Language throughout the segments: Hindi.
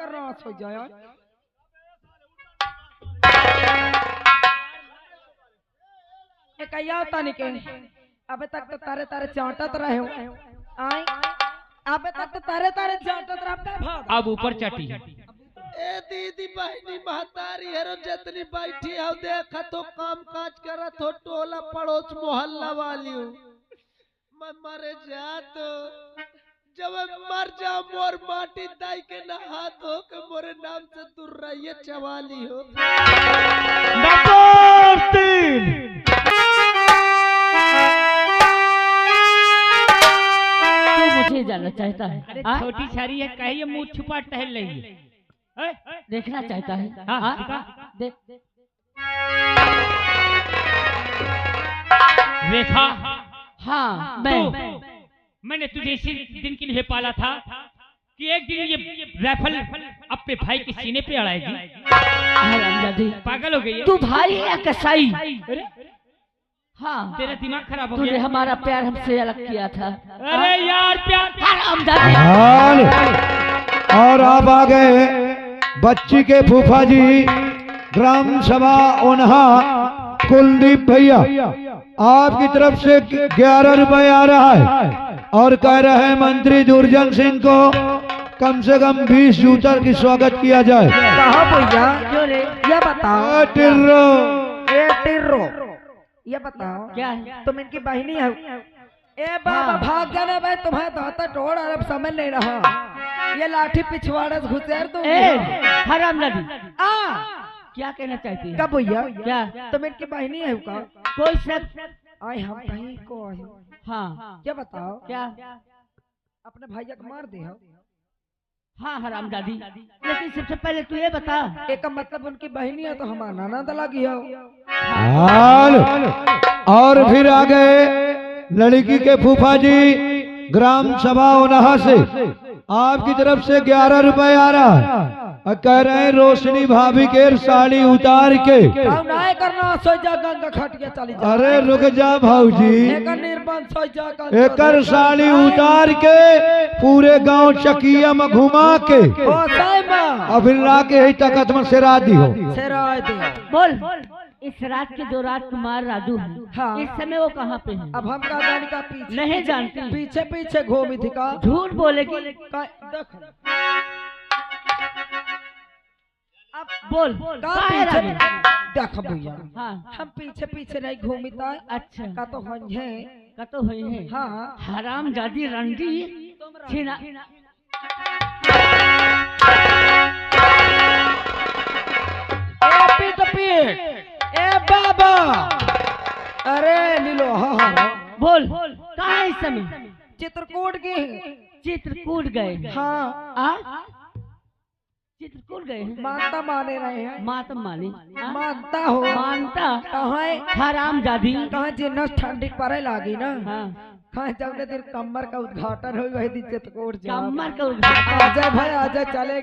करना सो जाए। कहिया होता नहीं के अबे तक तो तारे तारे चाटत रहे हो आई अबे तक तो तारे तारे चाटत रहा अब ऊपर चटी ए दीदी बहनी महतारी हेरो जतनी बैठी हो देखा तो काम काज करत हो टोला पड़ोस मोहल्ला वाली हो मैं मरे जा तो जब मैं मर जाऊं मोर माटी दाई के ना हाथ हो के मोरे नाम से दूर रहिए चवाली हो। नंबर 3 मुझे जानना चाहता है। अरे छोटी सारी है कहिए मुंह छुपा टहल रही है देखना चाहता है। हाँ देख रेखा हाँ मैंने तुझे इसी दिन के लिए पाला था कि एक दिन ये राइफल अपने भाई के सीने पे अड़ाएगी। पागल हो गई तू भाई है कसाई। हाँ तेरा दिमाग खराब हो तूने गया। हमारा प्यार हमसे अलग किया था। अरे यार प्यार और आप आ गए बच्ची के फूफा जी ग्राम सभा ओन्हा कुलदीप भैया आपकी तरफ से 11 रुपए आ रहा है और कह रहे हैं मंत्री दुर्जन सिंह को कम से कम 20 जूतर की स्वागत किया जाए। कहा भैया ये बताओ टिर्रो टिर्रो ये बताओ क्या है? तुम इनकी बहनी हो। ए बाबा भाग जाना भाई तुम्हारा दाता टोड़ और अब समझ नहीं रहा ये लाठी पिछवाड़ा से घुसेर तुम हरामजादी आ क्या कहना चाहती है? कब भैया क्या तुम इनकी बहनी है का कोई शक? आए हम कहीं को आए हाँ क्या बताओ क्या? अपने भैया को मार दे हो। हाँ हरामजादी लेकिन सबसे पहले तू ये बता एक मतलब उनकी बहनी है तो हमारा नाना दला की हो। और फिर आ गए लड़की के फूफा जी ग्राम सभा ओनहा से आपकी तरफ से 11 रुपए आ रहा है और कह रहे हैं रोशनी भाभी के साड़ी उतार के करना सोचा गंगा खटिया चली जा। अरे रुक जा भाऊजी निर्बंध सोचा एकर साड़ी उतार के पूरे गांव चकिया में घुमा के और फिर ला के यही तकत में सिरा दी हो। बोल इस रात के जो राजकुमार राजू है हाँ। इस समय वो कहाँ पे है? अब हम का जाने का पीछे नहीं जानती। पीछे पीछे घूमी थी का झूठ बोलेगी। अब बोल देख भैया हाँ हम पीछे पीछे नहीं घूमी था। अच्छा का तो हुई है का तो हुई है। हाँ हरामजादी रंडी छीना पीट पीट ए बाबा अरे नीलो हाँ बोल कहाँ है इस समय? चित्रकूट की चित्रकूट गए। हाँ चित्रकूट गए हैं। मानता माने रहे हैं मातम मानी मानता हो मानता कहाँ हरामजादी कहाँ जिन्नस ठंडी पड़े लागी ना हाँ कहाँ जब ने दिन कमर का उद्घाटन हुई वही दिन चित्रकूट जा कमर का उद्घाटन। आजा भाई आजा चले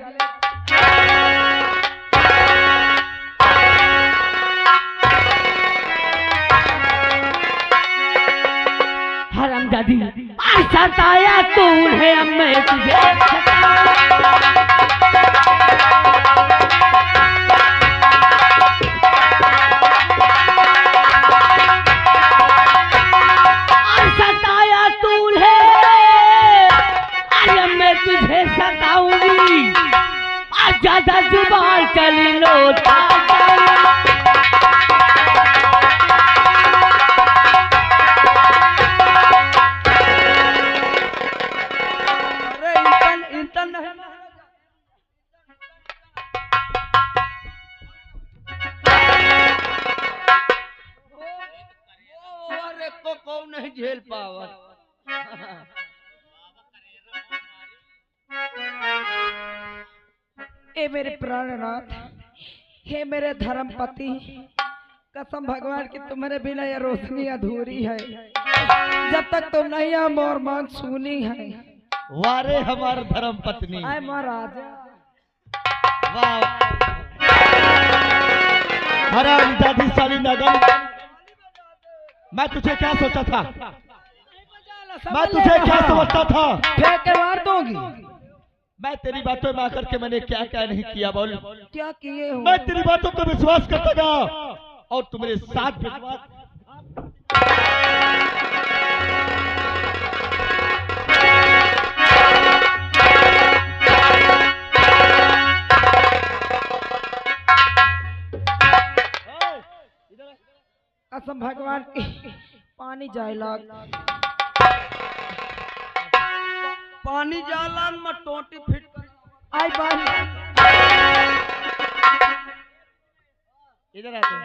हरामजादी सताया तूने अब मैं तुझे सताया तूने अरे मैं तुझे सताऊंगी आज ज्यादा जुबान चली लो नहीं झेल पावा ए मेरे प्राणनाथ हे मेरे धर्म पति कसम भगवान की तुम्हारे बिना यह रोशनी अधूरी है जब तक तुम नहीं आ मोर मांग सुनी है। वारे हमार धर्म पत्नी आए महाराज वाह हरामजादी साली नगन मैं तुझे क्या सोचा था मैं तुझे क्या समझता था फेंक के मार दूंगी मैं तेरी बातों में आकर के मैंने क्या क्या नहीं किया बोल। क्या किए हो? मैं तेरी बातों पर विश्वास करता था और तू मेरे साथ विश्वास। कसम भगवान की पानी जाए लाग, पानी जाला में टोटी फिट आई पानी। इधर आ तू।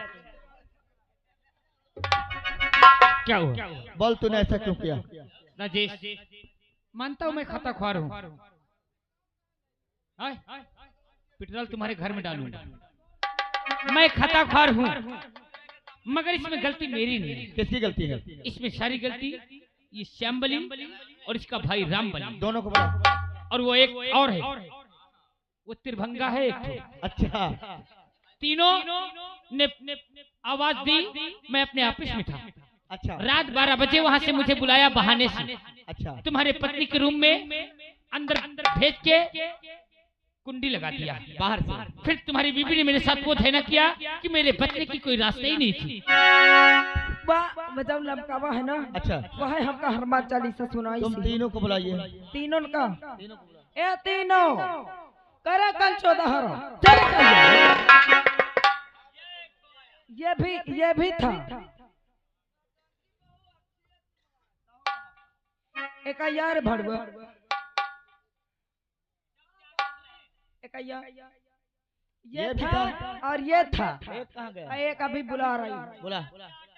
क्या हुआ? बोल तूने ऐसा क्यों किया? राजेश, मानता हूं मैं खाता ख्वार हूं। पेट्रोल तुम्हारे घर में डालूंगा। मैं खाता ख्वार हूं, मगर इसमें गलती मेरी नहीं है। किसकी गलती है? इसमें सारी गलती ये श्याम बली और इसका भाई राम बली, दोनों को बोला। और वो एक और है, वो त्रिभंगा है एक तो। अच्छा, तीनों ने आवाज दी, मैं अपने ऑफिस में था। अच्छा, रात 12 बजे वहां से मुझे बुलाया बहाने से। अच्छा, तुम्हारे पत्नी के रूम में अंदर भेज के कुंडी लगा दिया बाहर से। फिर तुम्हारी बीबी ने मेरे साथ वो धैना किया कि मेरे बचने की कोई रास्ता ही नहीं थी। मतलब लमकावा है ना? अच्छा, वह हमका हनुमान चालीसा सुनाई तुम सी। तीनों को बुलाइए। तीनों का तीनों को बुलाइए। ए तीनों करे कल 14 चल चल। ये भी था। एक यार भड़वा, एक ये भी था और ये था। एक कहाँ गया? एक अभी बुला रही हूँ। बोला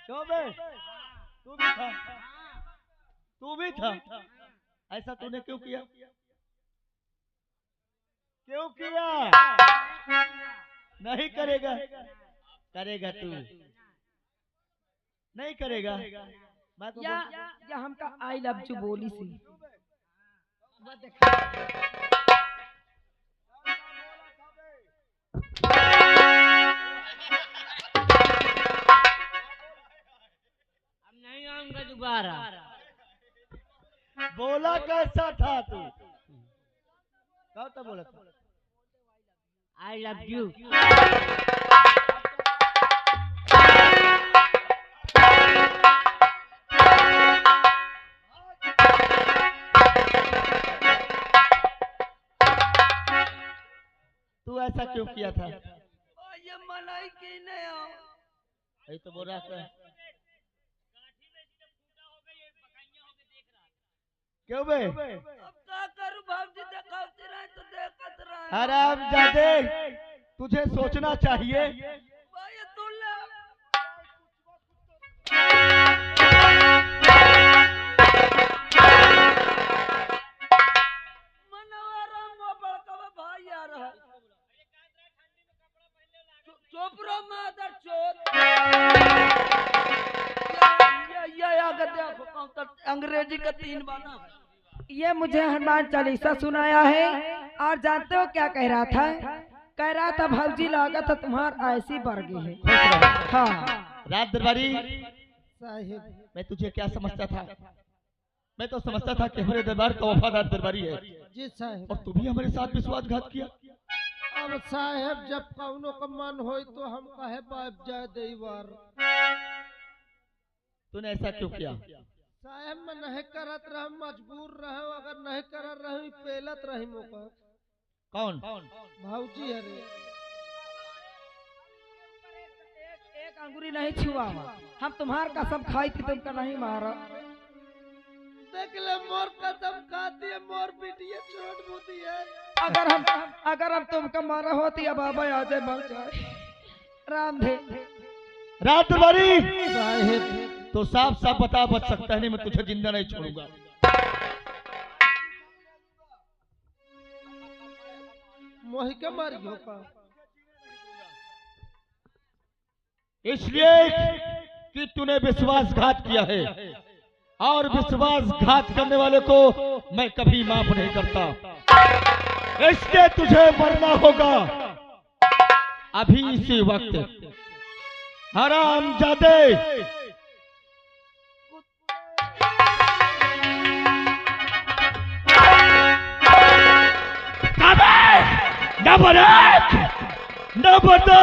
क्यों बे? तू भी था, तू भी था। ऐसा तूने क्यों किया? क्यों किया? नहीं करेगा, करेगा तू नहीं करेगा। मैं तो या हमका आई लव यू बोली सी। नहीं आऊंगा दोबारा। बोला कैसा था तू? कब तक बोला था? I love you. तू ऐसा क्यों किया था? ये मलाई की नहीं आओ। यही तो बोल रहा था। क्यों बे? अब क्या करूं भाभी, दिखाते रहे तो देखते रहे। हराम जादे, तुझे सोचना चाहिए। भाई तू ले मनवारा मो बड़का भाई आ रहा। चोपरो मादर चोद। ये आगे देखो अंग्रेजी का 3 बाना है। ये मुझे हनुमान चालीसा सुनाया है। और जानते हो क्या कह रहा था? कह रहा था भौजी लागत तुम्हारा ऐसी वर्गी है। हाँ रात दरबारी साहिब, मैं तुझे क्या समझता था? मैं तो समझता था कि हमारे दरबार का वफादार दरबारी है। जी साहब। और तू भी हमारे साथ विश्वासघात किया। अब साहब जब कौनो का मन हो तो हम कहे बाप जाए देवार। तूने ऐसा क्यों किया? साहब मैं नहीं करत रह, मजबूर रह, अगर नहीं कर रही पेलत रही मौका। कौन? भाऊजी अरे एक अंगुरी नहीं छुआ। हम तुम्हार कसम खाई थी, तुमका नहीं मारा। देख ले मोर कदम खाती है, मोर बिटिया छोड़ मोती है। अगर हम तुमका मारा होती अब बाबा आ जाए मर जाए। राम दे रात दरबारी साहब तो साफ साफ बता, बच सकता है नहीं, मैं तुझे जिंदा नहीं छोड़ूंगा। मोहि के मारियो का इसलिए कि तूने विश्वासघात किया है, और विश्वासघात करने वाले को मैं कभी माफ नहीं करता। इसलिए तुझे मरना होगा अभी इसी वक्त। हरामजादे, नंबर 1, नंबर 2,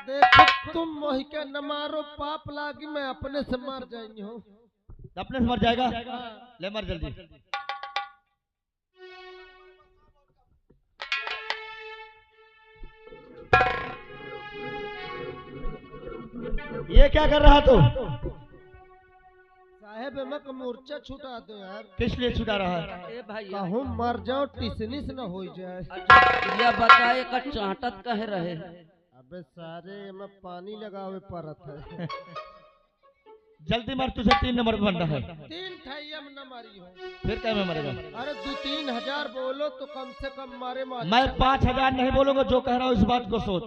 देखो तुम मोहि के न मारो, पाप लागी मैं अपने से मर जाएंगे हो। अपने से मर जाएगा। ले मर जल्दी। ये क्या कर रहा तू? साहेब मैं मूर्छा छुटा दो यार। किस लिए छुटा रहा है? ए भाई कहूँ मर जाओ टिसनी से न हो जाए। ये बताए का चाटत कहे रहे। अबे सारे में पानी लगावे परत है। जल्दी मर, तुझे 3 नंबर पे बनना है। 3 ठैया में न मारी हो। फिर क्या में मरेगा? अरे 2-3 हजार बोलो तो कम से कम मारे मार। मैं 5000 नहीं बोलूंगा, जो कह रहा हूँ इस बात को सोच।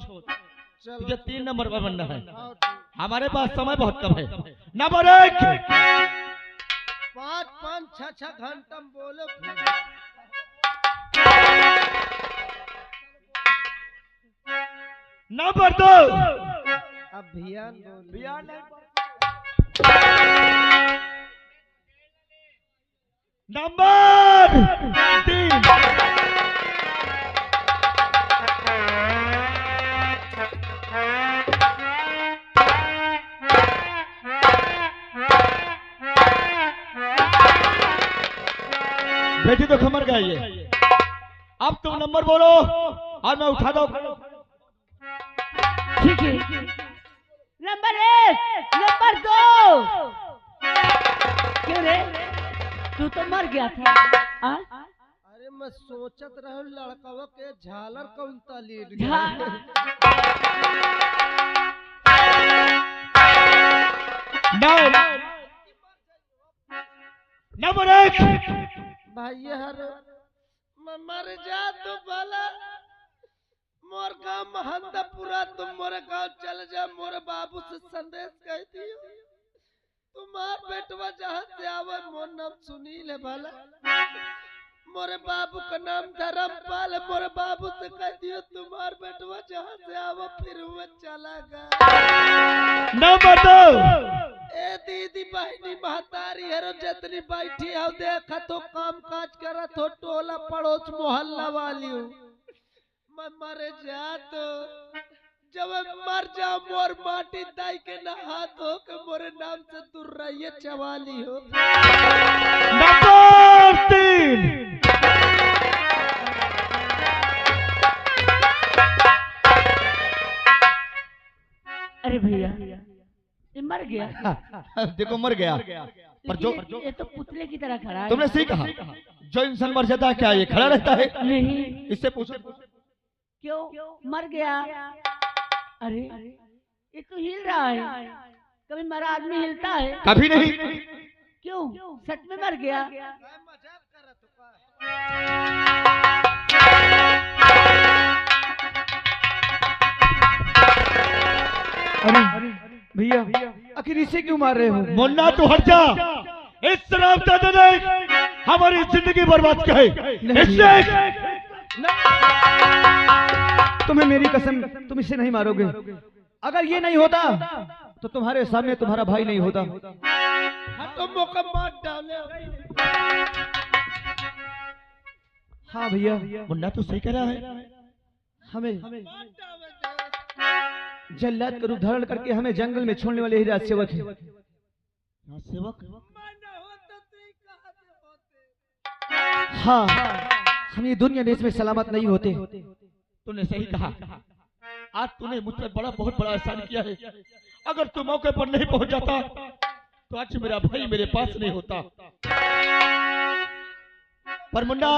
चलो तुझे 3 नंबर पे बनना है। आओ, हमारे पास समय बहुत कम है। नंबर 1, 5-5, 6-6 घंटा में बोलो। नंबर 2, अभियान बोलो। नंबर 3, बेटी तो खमर गई है। अब तुम नंबर बोलो और मैं उठा दो। ठीक है। Number 1, number 2। क्यों रे, तू तो मर गया था। अरे मैं सोचत रहा लड़कवा के झालर कौन लीड नंबर 1, भाई हर मर जा तो भला मोर गाँव महंदा पूरा, तुम मोरे गाँव चल जा, मोरे बाबू से संदेश कह दियो तुम्हार बेटवा जहाँ से आवे मोर नाम सुनी ले भला। मोरे बाबू का नाम धर्मपाल, मोरे बाबू से कह दियो तुम्हार बेटवा जहाँ से आवे फिर हुआ चला गया। नंबर 2, ए दीदी बहनी महतारी हेरो जतनी बैठी हो, देखा तो काम काज करत हो, टोला पड़ोस मोहल्ला वाली हो। मैं मर जा तो जब मर जा मोर माटी दाई के नहा धो के मोरे नाम से दूर रहिए चवाली हो। नंबर 3, अरे भैया ये मर गया। देखो मर गया। पर जो ये तो पुतले की तरह खड़ा है। तुमने सही कहा, जो इंसान मर जाता है क्या ये खड़ा रहता है? नहीं। इससे पूछो। क्यों मर गया? अरे ये तो हिल रहा है। कभी मरा आदमी हिलता है? कभी नहीं। क्यों, सच में मर गया? मजाक करत हो का? अरे भैया आखिर इसे क्यों मार रहे हो? मुन्ना तू हट जा। इस शराब दादा ने हमारी जिंदगी बर्बाद की है। इसने तुम्हें मेरी कसम, तुम इसे नहीं मारोगे। अगर ये नहीं होता तो तुम्हारे सामने तुम्हारा भाई नहीं होता। तो मौका मार डाले। हाँ भैया, मुन्ना तू सही कह रहा है। हमें जल्लाद का रूप धारण करके हमें जंगल में छोड़ने वाले ही राज सेवक है। सेवक? हाँ, हम ये दुनिया देश में सलामत नहीं होते। तूने सही कहा। आज तूने मुझ पर बहुत बड़ा एहसान किया है। अगर तू मौके पर नहीं पहुंच जाता तो आज मेरा भाई मेरे पास नहीं होता। पर मुन्ना,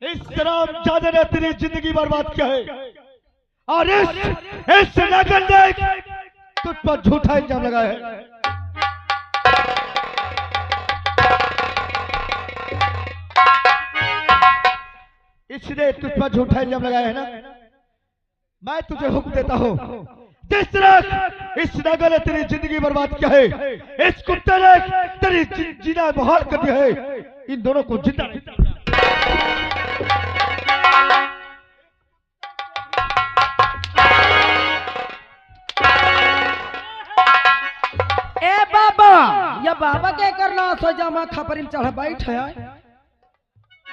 इस शराबजादे ने तेरी जिंदगी बर्बाद किया है और इस नगर ने तुझ पर झूठा इल्जाम लगाया है। इसने तुझ पर झूठा इल्जाम लगाया है ना। मैं तुझे हुक्म देता हूँ, जिस तरह इस नगर ने तेरी जिंदगी बर्बाद किया है, इस कुत्ते ने तेरी जीना बहाल कर दिया है। इन दोनों को जिंदा नहीं। ए बाबा, या बाबा क्या करना? सो जमा खपरी में चढ़ बैठ है।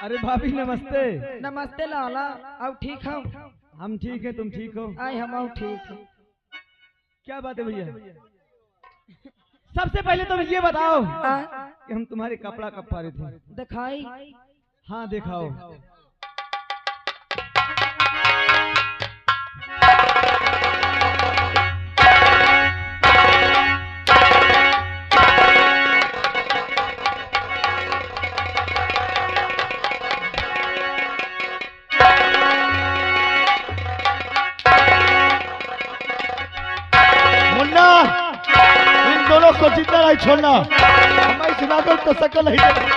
अरे भाभी नमस्ते। नमस्ते लाला। अब ठीक हो? हम ठीक है, तुम ठीक हो? आई हम ठीक है। क्या बात है भैया? सबसे पहले तुम ये बताओ कि हम तुम्हारे कपड़ा कब पा रहे थे? दिखाई। हाँ दिखाओ। दोनों को जिंदा नहीं छोड़ना। हमारी सुनाकर तो सकल नहीं देना।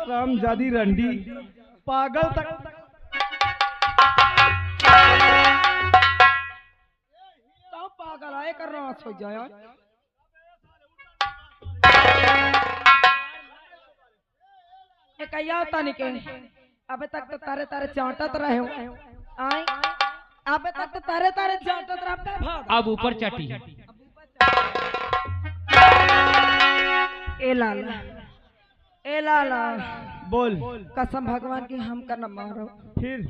रामजादी रंडी पागल तक पागल आए कर रहा सो जाए। कहिया होता नहीं के अबे तक तो तारे तारे चाटत रहे हो। आई अबे तक तो तारे तारे चाटत रहे। अब ऊपर चटी। ए लाला, ए लाला बोल। कसम भगवान की हम का न मारो। फिर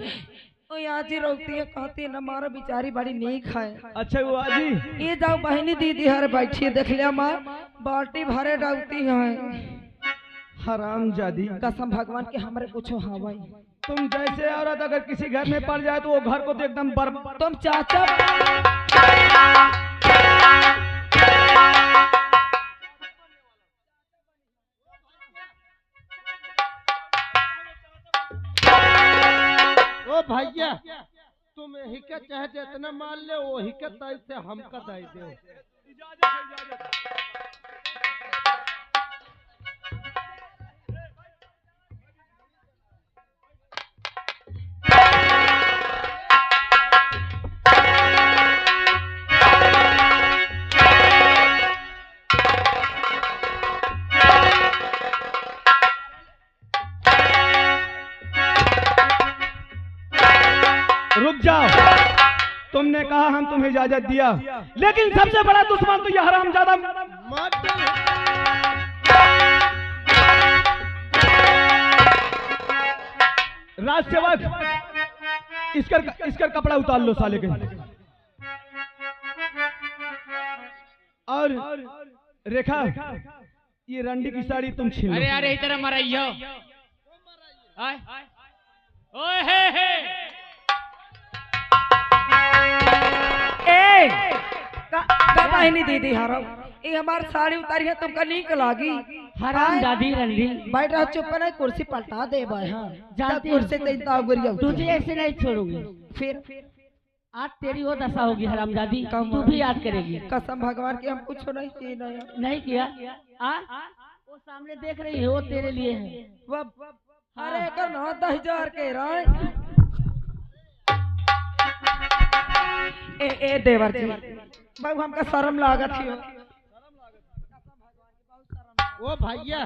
तो आज ही रोकती है, कहती है न मारो, बेचारी बड़ी नीक है। अच्छा वो आजी ये जाओ बहनी दीदी हर बैठी देख लिया माँ बाल्टी भरे डालती है। हरामजादी कसम भगवान के हमारे कुछ हाँ भाई। तुम जैसे औरत अगर किसी घर में पड़ जाए तो वो घर को तो एकदम बर्बाद। तुम चाचा ओ भैया तुम यही के चाहे जितना मान ले वही के तय से हमका दे दो। रुक जाओ। तुमने कहा हम तुम्हें इजाजत दिया, लेकिन सबसे बड़ा दुश्मन तो यह हरामजादा राजसेवक। इसका कपड़ा उतार लो साले के। और रेखा ये रंडी की साड़ी तुम छीन लो। अरे अरे इधर मरा यो। आय ओए हे का बहनी दीदी हारो ये हमारी साड़ी उतारी है तुमका नीक लागी। हरामजादी रंडी बैठ रहा चुप नहीं कुर्सी पलटा दे भाई। हाँ जानती कुर्सी से तुझे ऐसे नहीं छोड़ूंगी। फिर आज तेरी वो दशा होगी हरामजादी, तू भी याद करेगी। कसम भगवान की हम कुछ नहीं किए नहीं किया। वो सामने देख रही है वो तेरे लिए है। अरे कर 10,000 के राय। ए देवर जी बाबू हमका शर्म लागत ही। ओ भैया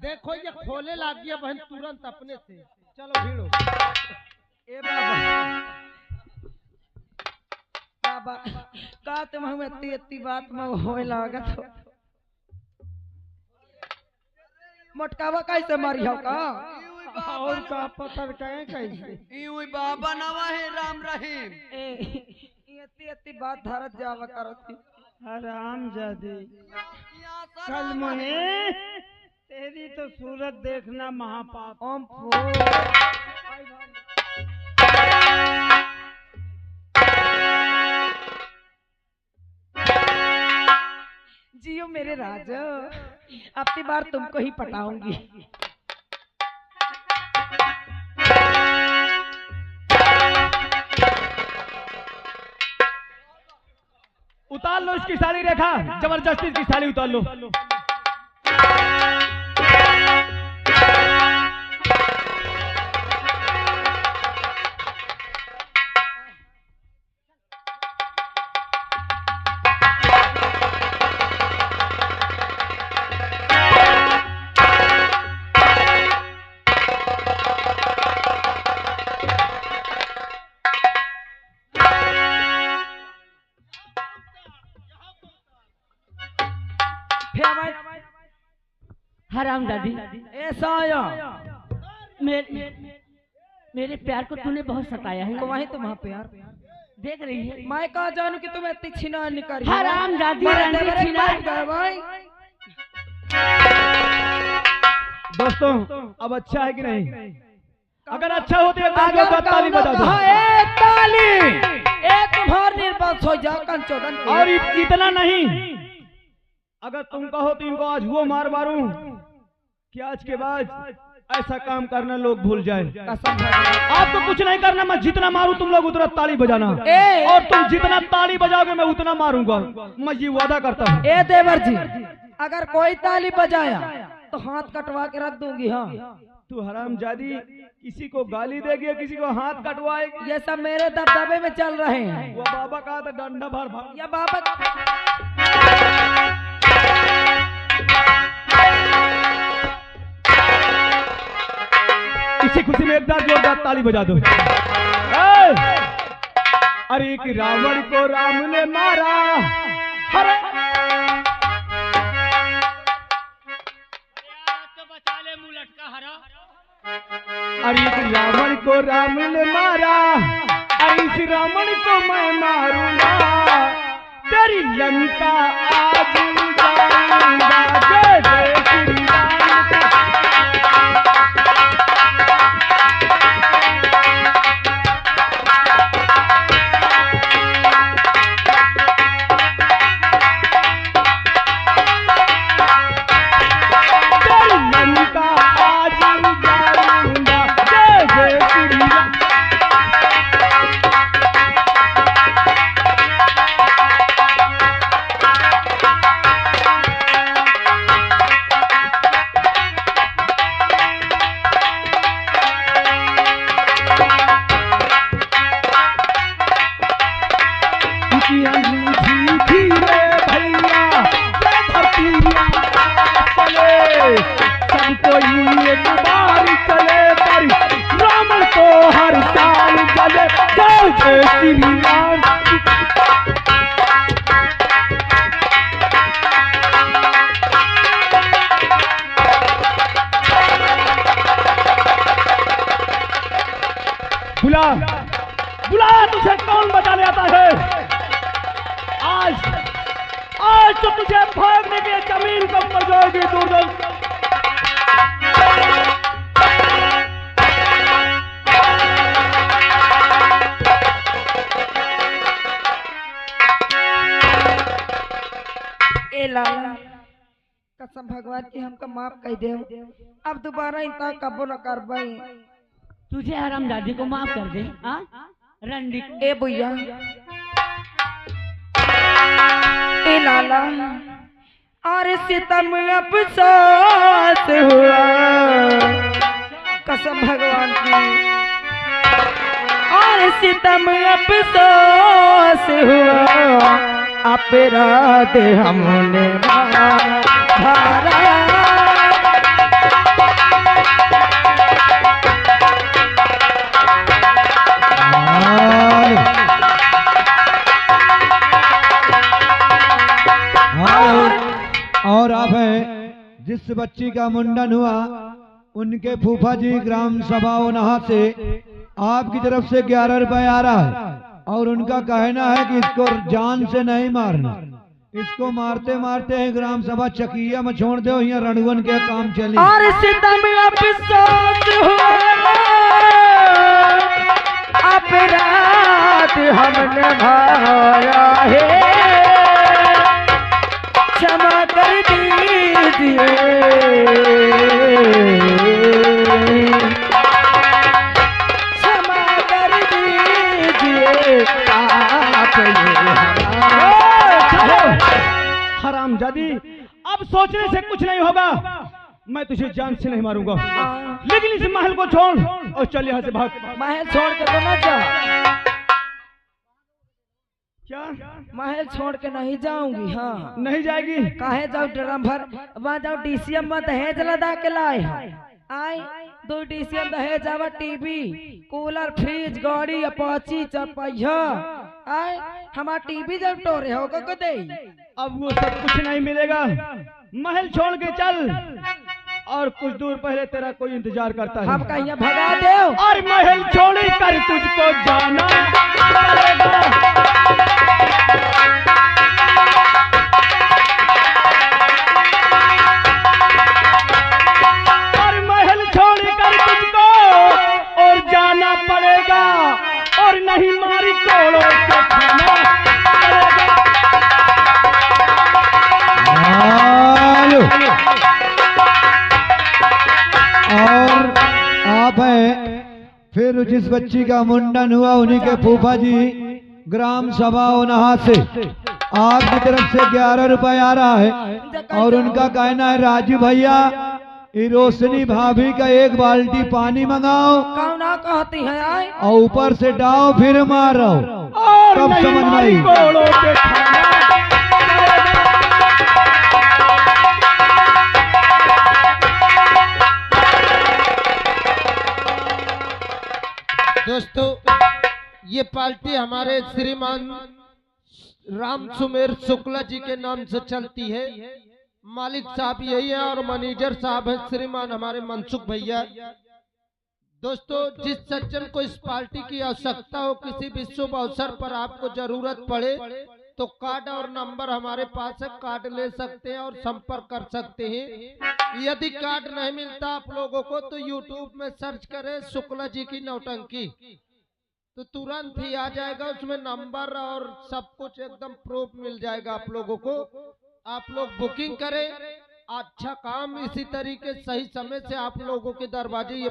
देखो ये खोले लाग गया बहन तुरंत अपने से। चलो भीड़ो। ए बाबा का तुम हम इतनी बात में होए लागत हो। मोटकावा कैसे मारी हो का? और का पत्थर कहे कैसे? ई बाबा नवा है राम रहीम। इतनी बात धरत जावा करो थी। हरामजादी कल मुहे तेरी तो सूरत देखना महापाप। ओम जियो मेरे राजा, अब की बार तुमको ही पटाऊंगी। उतार लो इसकी साड़ी रेखा, जबरदस्ती इसकी साड़ी उतार लो। हराम दादी, ऐसा आया मेरे प्यार को तूने बहुत सताया है। तो वहीं तुम वहाँ पे यार देख रही है मैं कहा जानू कि तुम इतनी छिना निकाल हराम दादी, रंडी छिनार। भाई दोस्तों अब अच्छा है कि नहीं? अगर अच्छा होती है तो अगर एक बार ताली बजा दो। एक ताली एक तुम्हार निर्बस हो जा कंचोदन और इतना नहीं, अगर तुम कहो तो इनको आज वो मार मारूं कि आज के बाद ऐसा काम करना लोग भूल जाए। कसम भगवान। आपको कुछ नहीं करना, मैं जितना मारूं तुम लोग उतना ताली बजाना, ए! और तुम जितना ताली बजाओगे मैं उतना मारूंगा, मैं ये वादा करता हूँ। ए देवर जी, अगर कोई ताली बजाया तो हाथ कटवा के रख दूंगी। हाँ तू हरामजादी किसी को गाली देगी, किसी को हाथ कटवाएगी। ये सब मेरे दबदबे में चल रहे हैं। वो बाबा कहा था डंडा भर भर। या बाबा इसी खुशी में एक बार जोरदार ताली बजा दो। ए! अरे कि रावण को राम ने मारा, अरे तो बचा ले मुंह लटका हरा। अरे कि रावण को राम ने मारा, अरे इस रावण को मैं मारूंगा, तेरी लंका आज उजाड़ूंगा। जय जय श्री राम। बुला बुला, तुझे कौन बचाने आता है? आज तो तुझे भागने के जमीन कम पड़ जाएगी। दुर्जन ए लाला, कसम भगवान की हमका माफ कर दे, अब दोबारा इतना कबो न कर पाई। तुझे हराम दादी को माफ कर दे। हाँ रंडी ए भैया, ए लाला, और सितम अफसोस हुआ, कसम भगवान की, और सितम अफसोस हुआ, अपराध हमने धारा। और आप है जिस बच्ची का मुंडन हुआ उनके फूफा जी ग्राम सभा ओनहा से आपकी तरफ से 11 रुपए आ रहा है, और उनका कहना है कि इसको जान से नहीं मारना, इसको मारते मारते ग्राम सभा चकिया में छोड़ दो, यहाँ रणवन के काम चली। और सितम अफसोस हुआ, अपराध हमने भाया है, क्षमा कर दीजिए, क्षमा कर दीजिए आप हरामजादी, अब सोचने से कुछ नहीं होगा, मैं तुझे जान से नहीं मारूंगा, लेकिन इस महल को छोड़ और चल यहाँ से भाग। महल छोड़ के तो न जा। क्या महल छोड़ के नहीं जाऊंगी। हाँ नहीं जाएगी? काहे जाओ ड्रम भर, वहाँ जाओ डीसीएम में दहेज लदा के लाए हैं। आई 2 डीसीएम दहेज आवा, टीवी, कूलर, फ्रिज, गाड़ी, अपाची, चपैया। आई हमारा टीवी जब टोरे होगा को दे। अब वो सब कुछ नहीं मिलेगा, महल छोड़ के चल और कुछ दूर पहले तेरा कोई इंतजार करता है। हम कहीं भगा दो। और महल छोड़ी कर तुझको जाना पड़ेगा। और महल छोड़ कर तुझको और जाना पड़ेगा, और नहीं मारी कोड़ों से खाना पड़ेगा। और आप हैं फिर जिस बच्ची का मुंडन हुआ उन्हीं के फूफा जी ग्राम सभा ओनहा से आपकी तरफ से 11 रुपए आ रहा है। और उनका कहना है राजू भैया ये रोशनी भाभी का 1 बाल्टी पानी मंगाओ कौना कहती है आए? और ऊपर से डाओ फिर मारो, और तब नहीं समझ में मारी आई। कोड़ों से खाना दोस्तों ये पार्टी हमारे श्रीमान राम सुमेर शुक्ला जी के नाम से चलती है। मालिक साहब यही है और मैनेजर साहब है श्रीमान हमारे मनसुख भैया। दोस्तों जिस सज्जन को इस पार्टी की आवश्यकता हो, किसी भी शुभ अवसर पर आपको जरूरत पड़े तो कार्ड और नंबर हमारे पास है, कार्ड ले सकते हैं और संपर्क कर सकते हैं। यदि कार्ड नहीं मिलता आप लोगों को तो यूट्यूब में सर्च करें शुक्ला जी की नौटंकी तो तुरंत ही आ जाएगा, उसमें नंबर और सब कुछ एकदम प्रूफ मिल जाएगा आप लोगों को। आप लोग बुकिंग करें, अच्छा काम इसी तरीके सही समय से आप लोगों के दरवाजे ये